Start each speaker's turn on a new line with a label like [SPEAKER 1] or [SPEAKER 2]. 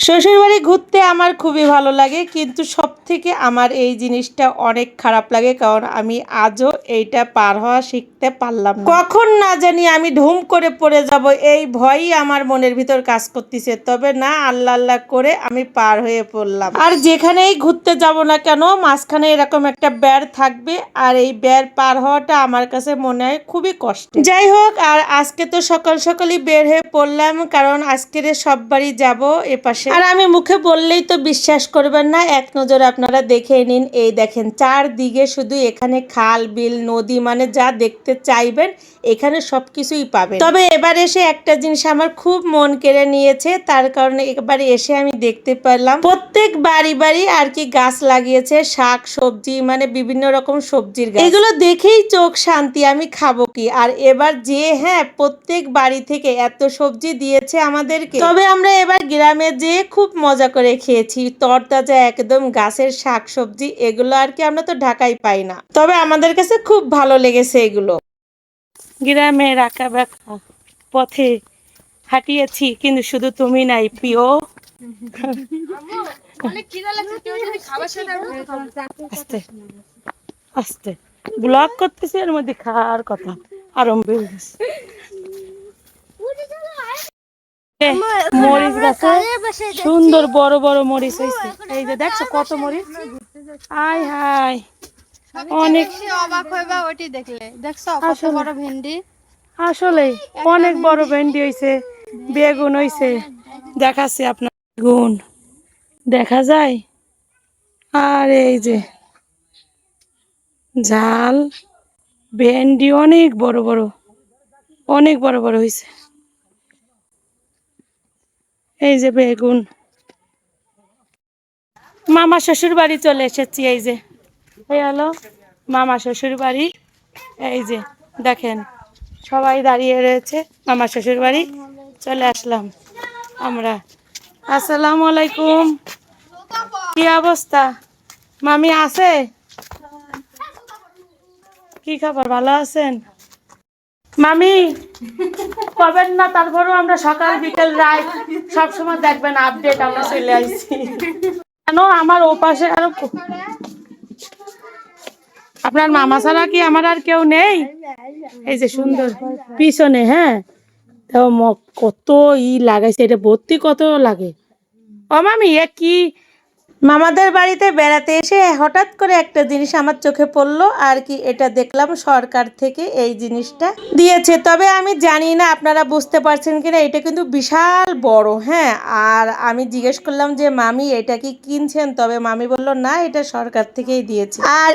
[SPEAKER 1] শ্বশুরবাড়ি ঘুরতে আমার খুবই ভালো লাগে, কিন্তু সবথেকে আমার এই জিনিসটা অনেক খারাপ লাগে, কারণ আমি আজও এইটা পার হওয়া শিখতে পারলাম না। কখন না জানি আমি ঢুম করে পড়ে যাব, এই ভয়ই আমার মনের ভিতর কাজ করতেছে। তবে না, আল্লাহ আল্লাহ করে আমি পার হয়ে পড়লাম। আর যেখানেই ঘুরতে যাব না কেন, মাঝখানে এরকম একটা বেড় থাকবে, আর এই বেড় পার হওয়াটা আমার কাছে মনে হয় খুবই কষ্ট। যাই হোক, আর আজকে তো সকাল সকালই বের হয়ে পড়লাম, কারণ আজকের সব বাড়ি যাব এপাশে। আর আমি মুখে বললেই তো বিশ্বাস করবেন না, এক নজরে আপনারা দেখে নিন। এই দেখেন, চারদিকে শুধু এখানে খাল বিল নদী, মানে যা দেখতে চাইবেন এখানে সবকিছুই পাবেন। তবে এবার এসে একটা জিনিস আমার খুব মন কেড়ে নিয়েছে, তার কারণে এবারে এসে আমি দেখতে পেলাম প্রত্যেক বাড়ি বাড়ি আর কি গাছ লাগিয়েছে, শাক সবজি, মানে বিভিন্ন রকম সবজির গাছ। এগুলো দেখেই চোখ শান্তি, আমি খাবো কি। আর এবার যে প্রত্যেক বাড়ি থেকে এত সবজি দিয়েছে আমাদেরকে। তবে আমরা এবার গ্রামে যেয়ে খুব মজা করে খেয়েছি, তরতাজা একদম গাছের শাক সবজি, এগুলো আর কি আমরা তো ঢাকায় পাই না। তবে আমাদের কাছে খুব ভালো লেগেছে এগুলো। গ্রামের আঁকা বাঁকা পথে হাঁটিয়েছি, কিন্তু শুধু তুমি নাই প্রিয়। আস্তে আস্তে ব্লগ করতেছি, এর মধ্যে খাওয়ার কথা আরম্ভ হয়ে গেছে। মরিচ গাছে সুন্দর বড় বড় মরিচ হয়েছে, এই যে দেখছো কত মরিচ। আয় হায়, অনেক
[SPEAKER 2] অবাক হইবা ওইটি দেখলে। দেখছো কত বড় ভেন্ডি,
[SPEAKER 1] আসলে অনেক বড় ভেন্ডি হয়েছে, বেগুন হয়েছে। দেখাচ্ছি আপনার, বেগুন দেখা যায়, আর এই যে ঝাল ভেন্ডি অনেক বড় বড়, অনেক বড় বড় হয়েছে। এই যে বেগুন। মামা শ্বশুর বাড়ি চলে এসেছি, এই যে এই হলো মামা শ্বশুর বাড়ি। এই যে দেখেন, সবাই দাঁড়িয়ে রয়েছে, মামা শ্বশুর বাড়ি চলে আসলাম আমরা। আসসালামু আলাইকুম, কি অবস্থা? মামি আছে? কি খবর, ভালো আছেন? মামি পাবেন না, তারপরেও আমরা সকাল বিকেল রাত সবসময় দেখবেন আপডেট, আমরা চলে আসছি। কেন আমার ওপাশে আরো, আপনার মামা ছাড়া কি আমার আর কেউ নেই? এই যে সুন্দর পিছনে, তো কত লাগাইছে, এটা ভর্তি কত লাগে। ও মামি, এ কি? মামাদের বাড়িতে বেড়াতে এসে হঠাৎ করে একটা জিনিস আমার চোখে পড়লো আর কি, এটা দেখলাম সরকার থেকে এই জিনিসটা দিয়েছে। তবে আমি জানি না আপনারা বুঝতে পারছেন কিনা, এটা কিন্তু বিশাল বড়। আর আমি জিজ্ঞেস করলাম যে মামি এটা কি কিনছেন? তবে মামি বলল না, এটা সরকার থেকেই দিয়েছে। আর